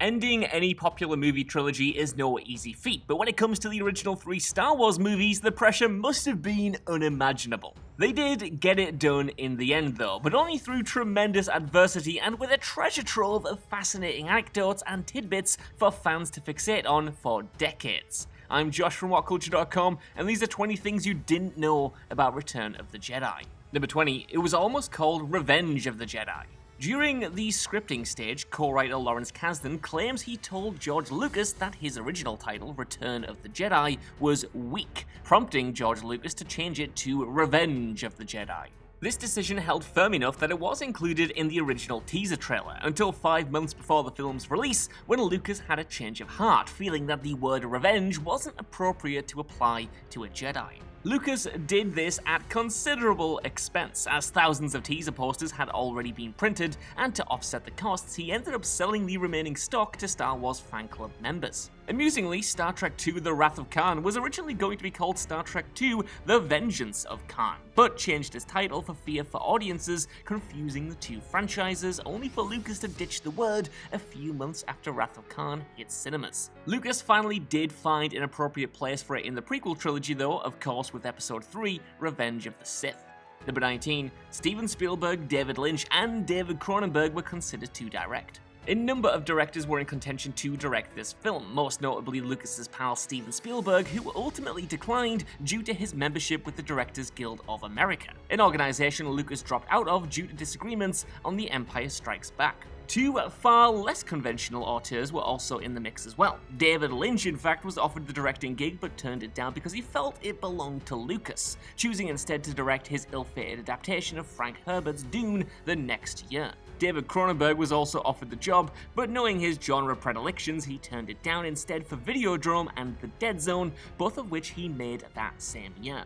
Ending any popular movie trilogy is no easy feat, but when it comes to the original 3 Star Wars movies, the pressure must have been unimaginable. They did get it done in the end though, but only through tremendous adversity and with a treasure trove of fascinating anecdotes and tidbits for fans to fixate on for decades. I'm Josh from WhatCulture.com, and these are 20 things you didn't know about Return of the Jedi. Number 20, it was almost called Revenge of the Jedi. During the scripting stage, co-writer Lawrence Kasdan claims he told George Lucas that his original title, Return of the Jedi, was weak, prompting George Lucas to change it to Revenge of the Jedi. This decision held firm enough that it was included in the original teaser trailer, until 5 months before the film's release, when Lucas had a change of heart, feeling that the word revenge wasn't appropriate to apply to a Jedi. Lucas did this at considerable expense, as thousands of teaser posters had already been printed, and to offset the costs, he ended up selling the remaining stock to Star Wars fan club members. Amusingly, Star Trek II The Wrath of Khan was originally going to be called Star Trek II The Vengeance of Khan, but changed its title for fear for audiences confusing the two franchises, only for Lucas to ditch the word a few months after Wrath of Khan hit cinemas. Lucas finally did find an appropriate place for it in the prequel trilogy though, of course with Episode 3, Revenge of the Sith. Number 19, Steven Spielberg, David Lynch, and David Cronenberg were considered to direct. A number of directors were in contention to direct this film, most notably Lucas's pal Steven Spielberg, who ultimately declined due to his membership with the Directors Guild of America, an organization Lucas dropped out of due to disagreements on The Empire Strikes Back. 2 far less conventional auteurs were also in the mix as well. David Lynch, in fact, was offered the directing gig but turned it down because he felt it belonged to Lucas, choosing instead to direct his ill-fated adaptation of Frank Herbert's Dune the next year. David Cronenberg was also offered the job, but knowing his genre predilections, he turned it down instead for Videodrome and The Dead Zone, both of which he made that same year.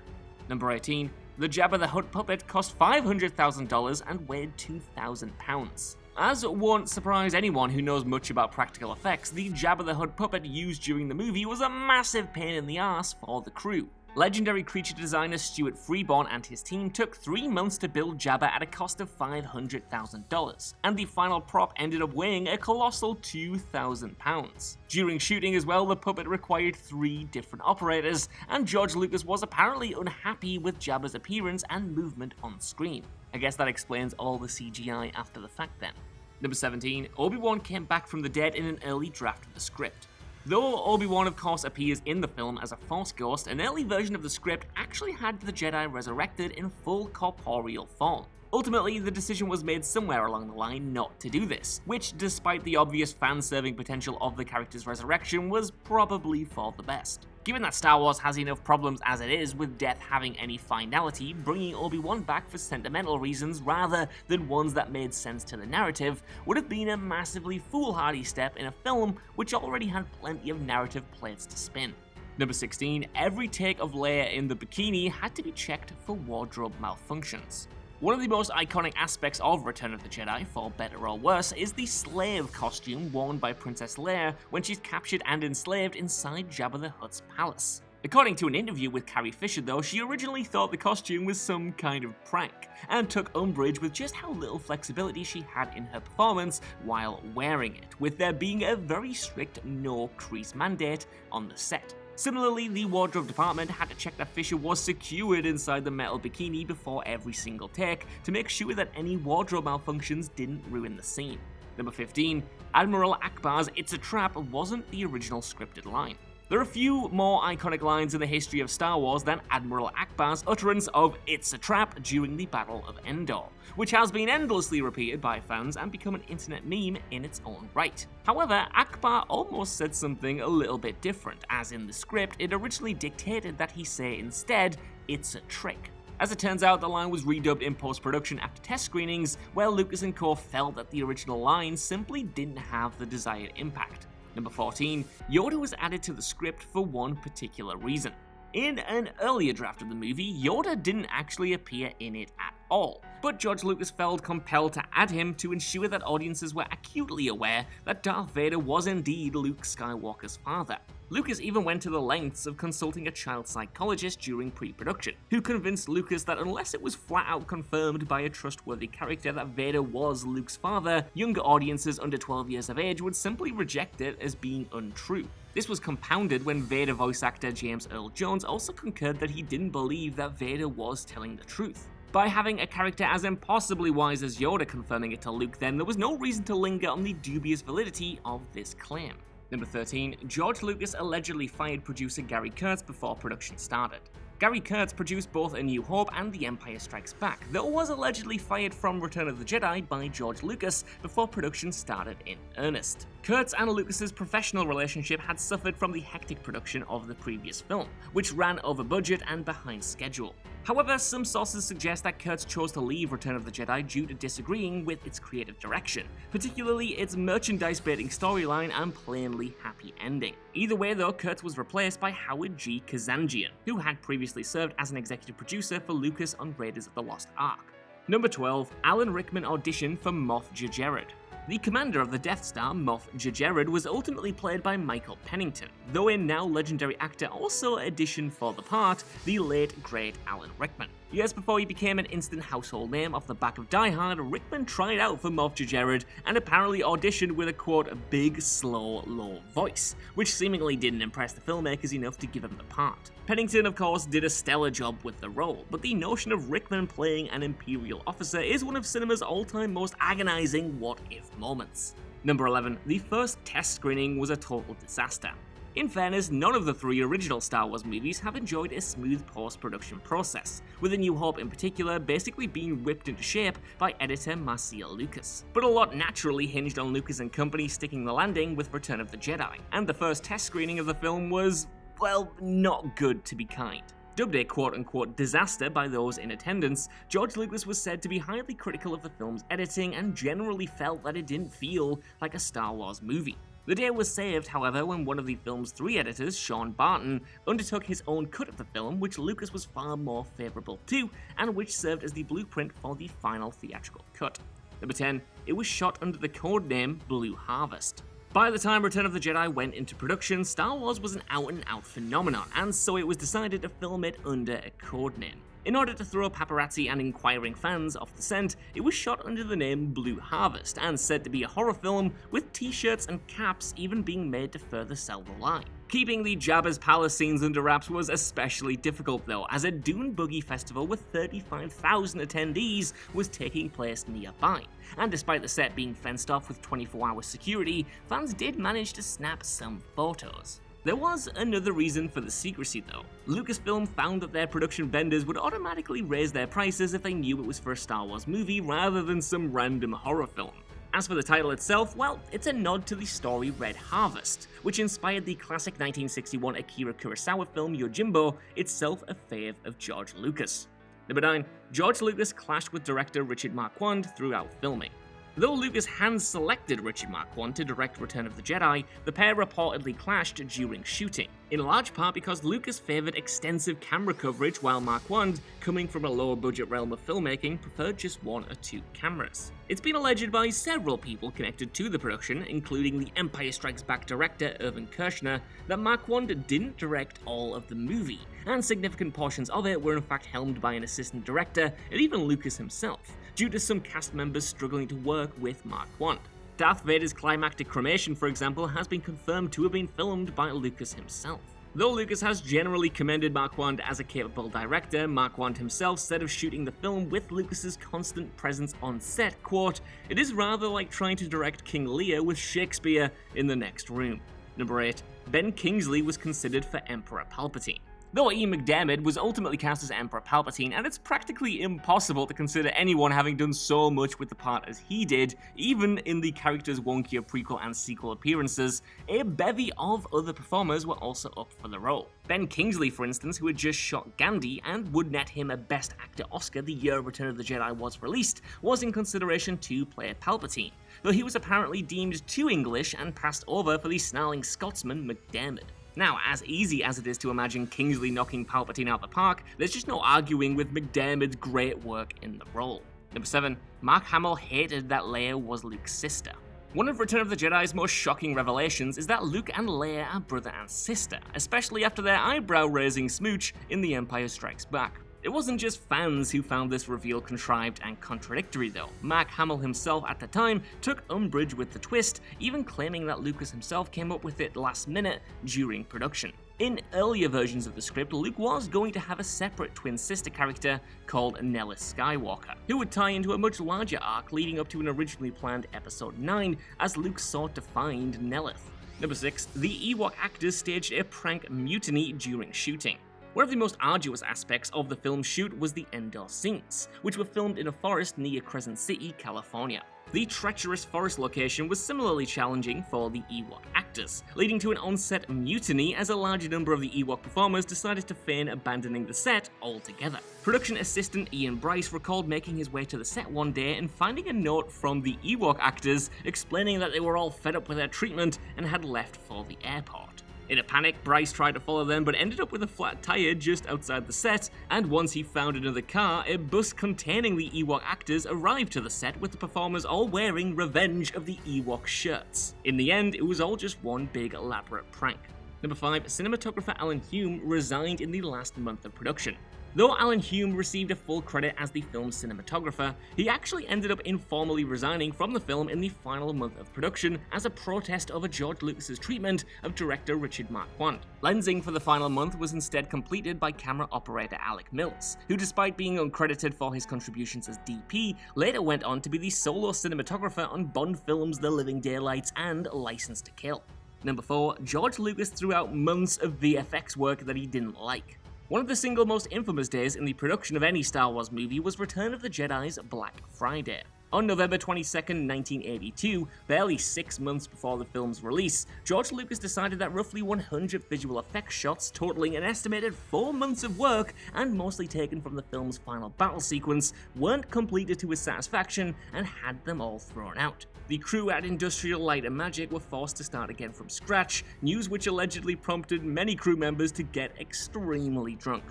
Number 18, the Jabba the Hutt puppet cost $500,000 and weighed 2,000 pounds. As won't surprise anyone who knows much about practical effects, the Jabba the Hutt puppet used during the movie was a massive pain in the ass for the crew. Legendary creature designer Stuart Freeborn and his team took 3 months to build Jabba at a cost of $500,000, and the final prop ended up weighing a colossal 2,000 pounds. During shooting as well, the puppet required 3 different operators, and George Lucas was apparently unhappy with Jabba's appearance and movement on screen. I guess that explains all the CGI after the fact then. Number 17, Obi-Wan came back from the dead in an early draft of the script. Though Obi-Wan of course appears in the film as a Force ghost, an early version of the script actually had the Jedi resurrected in full corporeal form. Ultimately, the decision was made somewhere along the line not to do this, which, despite the obvious fan-serving potential of the character's resurrection, was probably for the best. Given that Star Wars has enough problems as it is with death having any finality, bringing Obi-Wan back for sentimental reasons rather than ones that made sense to the narrative would have been a massively foolhardy step in a film which already had plenty of narrative plates to spin. Number 16, every take of Leia in the bikini had to be checked for wardrobe malfunctions. One of the most iconic aspects of Return of the Jedi, for better or worse, is the slave costume worn by Princess Leia when she's captured and enslaved inside Jabba the Hutt's palace. According to an interview with Carrie Fisher though, she originally thought the costume was some kind of prank, and took umbrage with just how little flexibility she had in her performance while wearing it, with there being a very strict no crease mandate on the set. Similarly, the wardrobe department had to check that Fisher was secured inside the metal bikini before every single take to make sure that any wardrobe malfunctions didn't ruin the scene. Number 15, Admiral ACKBAR'S "It's a trap" wasn't the original scripted line. There are a few more iconic lines in the history of Star Wars than Admiral ACKBAR'S utterance of "It's a trap" during the Battle of Endor, which has been endlessly repeated by fans and become an internet meme in its own right. However, ACKBAR almost said something a little bit different, as in the script it originally dictated that he say instead, "It's a trick." As it turns out, the line was redubbed in post-production after test screenings, where Lucas and co felt that the original line simply didn't have the desired impact. Number 14, Yoda was added to the script for one particular reason. In an earlier draft of the movie, Yoda didn't actually appear in it at all, but George Lucas felt compelled to add him to ensure that audiences were acutely aware that Darth Vader was indeed Luke Skywalker's father. Lucas even went to the lengths of consulting a child psychologist during pre-production, who convinced Lucas that unless it was flat out confirmed by a trustworthy character that Vader was Luke's father, younger audiences under 12 years of age would simply reject it as being untrue. This was compounded when Vader voice actor James Earl Jones also concurred that he didn't believe that Vader was telling the truth. By having a character as impossibly wise as Yoda confirming it to Luke then, there was no reason to linger on the dubious validity of this claim. Number 13. George Lucas allegedly fired producer Gary Kurtz before production started. Gary Kurtz produced both A New Hope and The Empire Strikes Back, though was allegedly fired from Return of the Jedi by George Lucas before production started in earnest. Kurtz and Lucas's professional relationship had suffered from the hectic production of the previous film, which ran over budget and behind schedule. However, some sources suggest that Kurtz chose to leave Return of the Jedi due to disagreeing with its creative direction, particularly its merchandise-baiting storyline and plainly happy ending. Either way though, Kurtz was replaced by Howard G. Kazanjian, who had previously served as an executive producer for Lucas on Raiders of the Lost Ark. Number 12. Alan Rickman auditioned for MOFF JERJERROD. The commander of the Death Star, MOFF JERJERROD, was ultimately played by Michael Pennington, though a now legendary actor also auditioned for the part, the late great Alan Rickman. Years before he became an instant household name off the back of Die Hard, Rickman tried out for MOFF JERJERROD and apparently auditioned with a quote, big, slow, low voice, which seemingly didn't impress the filmmakers enough to give him the part. Pennington, of course, did a stellar job with the role, but the notion of Rickman playing an Imperial officer is one of cinema's all-time most agonizing what-if moments. Number 11. The first test screening was a total disaster. In fairness, none of the 3 original Star Wars movies have enjoyed a smooth post-production process, with A New Hope in particular basically being whipped into shape by editor Marcia Lucas. But a lot naturally hinged on Lucas and company sticking the landing with Return of the Jedi, and the first test screening of the film was, well, not good to be kind. Dubbed a quote-unquote disaster by those in attendance, George Lucas was said to be highly critical of the film's editing and generally felt that it didn't feel like a Star Wars movie. The day was saved, however, when one of the film's 3 editors, Sean Barton, undertook his own cut of the film, which Lucas was far more favourable to, and which served as the blueprint for the final theatrical cut. Number 10. It was shot under the codename Blue Harvest. By the time Return of the Jedi went into production, Star Wars was an out-and-out phenomenon, and so it was decided to film it under a codename. In order to throw paparazzi and inquiring fans off the scent, it was shot under the name Blue Harvest and said to be a horror film, with t-shirts and caps even being made to further sell the line. Keeping the Jabba's palace scenes under wraps was especially difficult though, as a Dune Buggy festival with 35,000 attendees was taking place nearby, and despite the set being fenced off with 24-hour security, fans did manage to snap some photos. There was another reason for the secrecy though. Lucasfilm found that their production vendors would automatically raise their prices if they knew it was for a Star Wars movie rather than some random horror film. As for the title itself, well, it's a nod to the story Red Harvest, which inspired the classic 1961 Akira Kurosawa film Yojimbo, itself a fave of George Lucas. Number 9. George Lucas clashed with director Richard Marquand throughout filming. Though Lucas hand-selected Richard Marquand to direct Return of the Jedi, the pair reportedly clashed during shooting, in large part because Lucas favoured extensive camera coverage while Marquand, coming from a lower-budget realm of filmmaking, preferred just 1 or 2 cameras. It's been alleged by several people connected to the production, including the Empire Strikes Back director Irvin Kershner, that Marquand didn't direct all of the movie, and significant portions of it were in fact helmed by an assistant director and even Lucas himself, due to some cast members struggling to work with Marquand. Darth Vader's climactic cremation, for example, has been confirmed to have been filmed by Lucas himself. Though Lucas has generally commended Marquand as a capable director, Marquand himself said of shooting the film with Lucas's constant presence on set, quote, "It is rather like trying to direct King Lear with Shakespeare in the next room." Number 8. Ben Kingsley was considered for Emperor Palpatine. Though Ian McDiarmid was ultimately cast as Emperor Palpatine, and it's practically impossible to consider anyone having done so much with the part as he did, even in the character's wonkier prequel and sequel appearances, a bevy of other performers were also up for the role. Ben Kingsley, for instance, who had just shot Gandhi and would net him a Best Actor Oscar the year Return of the Jedi was released, was in consideration to play Palpatine, though he was apparently deemed too English and passed over for the snarling Scotsman McDiarmid. Now, as easy as it is to imagine Kingsley knocking Palpatine out the park, there's just no arguing with McDiarmid's great work in the role. Number 7. Mark Hamill hated that Leia was Luke's sister. One of Return of the Jedi's most shocking revelations is that Luke and Leia are brother and sister, especially after their eyebrow-raising smooch in The Empire Strikes Back. It wasn't just fans who found this reveal contrived and contradictory though. Mark Hamill himself at the time took umbrage with the twist, even claiming that Lucas himself came up with it last minute during production. In earlier versions of the script, Luke was going to have a separate twin sister character called Nellis Skywalker, who would tie into a much larger arc leading up to an originally planned Episode 9 as Luke sought to find Nellis. Number 6. The Ewok actors staged a prank mutiny during shooting. One of the most arduous aspects of the film's shoot was the Endor scenes, which were filmed in a forest near Crescent City, California. The treacherous forest location was similarly challenging for the Ewok actors, leading to an on-set mutiny as a large number of the Ewok performers decided to feign abandoning the set altogether. Production assistant Ian Bryce recalled making his way to the set one day and finding a note from the Ewok actors explaining that they were all fed up with their treatment and had left for the airport. In a panic, Bryce tried to follow them but ended up with a flat tire just outside the set, and once he found another car, a bus containing the Ewok actors arrived to the set with the performers all wearing Revenge of the Ewok shirts. In the end, it was all just one big elaborate prank. Number 5. Cinematographer Alan Hume resigned in the last month of production. Though Alan Hume received a full credit as the film's cinematographer, he actually ended up informally resigning from the film in the final month of production as a protest over George Lucas's treatment of director Richard Marquand. Lensing for the final month was instead completed by camera operator Alec Mills, who despite being uncredited for his contributions as DP, later went on to be the solo cinematographer on Bond films The Living Daylights and License to Kill. Number 4. George Lucas threw out months of VFX work that he didn't like. One of the single most infamous days in the production of any Star Wars movie was Return of the Jedi's Black Friday. On November 22, 1982, barely 6 months before the film's release, George Lucas decided that roughly 100 visual effects shots totaling an estimated 4 months of work and mostly taken from the film's final battle sequence weren't completed to his satisfaction and had them all thrown out. The crew at Industrial Light and Magic were forced to start again from scratch, news which allegedly prompted many crew members to get extremely drunk.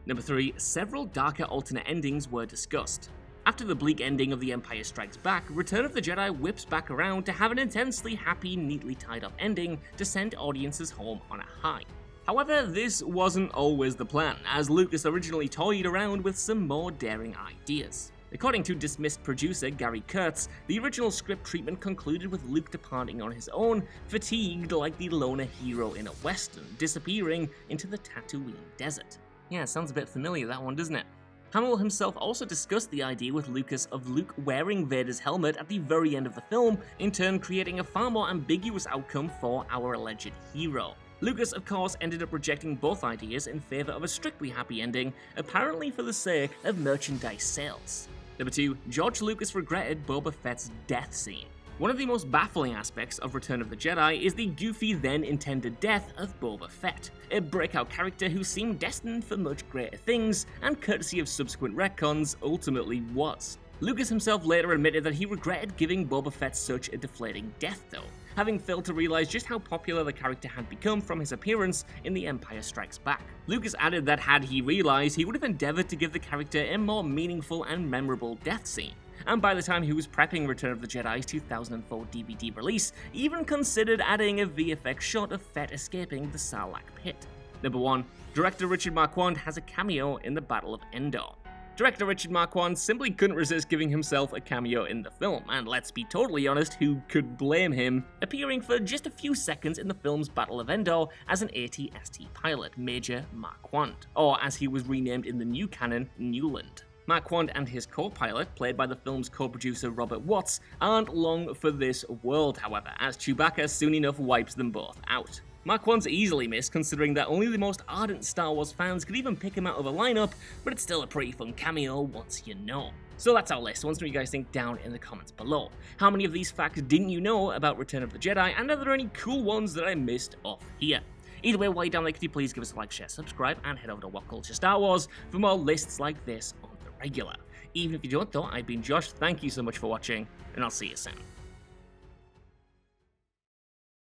Number 3. Several darker alternate endings were discussed. After the bleak ending of The Empire Strikes Back, Return of the Jedi whips back around to have an intensely happy, neatly tied up ending to send audiences home on a high. However, this wasn't always the plan, as Lucas originally toyed around with some more daring ideas. According to dismissed producer Gary Kurtz, the original script treatment concluded with Luke departing on his own, fatigued like the loner hero in a western, disappearing into the Tatooine desert. Yeah, sounds a bit familiar, that one, doesn't it? Hamill himself also discussed the idea with Lucas of Luke wearing Vader's helmet at the very end of the film, in turn creating a far more ambiguous outcome for our alleged hero. Lucas, of course, ended up rejecting both ideas in favor of a strictly happy ending, apparently for the sake of merchandise sales. Number 2. George Lucas regretted Boba Fett's death scene. One of the most baffling aspects of Return of the Jedi is the goofy then-intended death of Boba Fett, a breakout character who seemed destined for much greater things, and courtesy of subsequent retcons, ultimately was. Lucas himself later admitted that he regretted giving Boba Fett such a deflating death though, having failed to realize just how popular the character had become from his appearance in The Empire Strikes Back. Lucas added that had he realized, he would have endeavored to give the character a more meaningful and memorable death scene. And by the time he was prepping Return of the Jedi's 2004 DVD release, even considered adding a VFX shot of Fett escaping the Sarlacc pit. Number 1. Director Richard Marquand has a cameo in the Battle of Endor. Director Richard Marquand simply couldn't resist giving himself a cameo in the film, and let's be totally honest, who could blame him, appearing for just a few seconds in the film's Battle of Endor as an AT-ST pilot, Major Marquand, or as he was renamed in the new canon, Newland. Marquand and his co-pilot, played by the film's co-producer Robert Watts, aren't long for this world, however, as Chewbacca soon enough wipes them both out. Marquand's easily missed considering that only the most ardent Star Wars fans could even pick him out of a lineup, but it's still a pretty fun cameo once you know. So that's our list. I want to know what you guys think down in the comments below. How many of these facts didn't you know about Return of the Jedi, and are there any cool ones that I missed off here? Either way, while you're down there, could you please give us a like, share, subscribe, and head over to What Culture Star Wars for more lists like this on the regular. Even if you don't though, I've been Josh, thank you so much for watching, and I'll see you soon.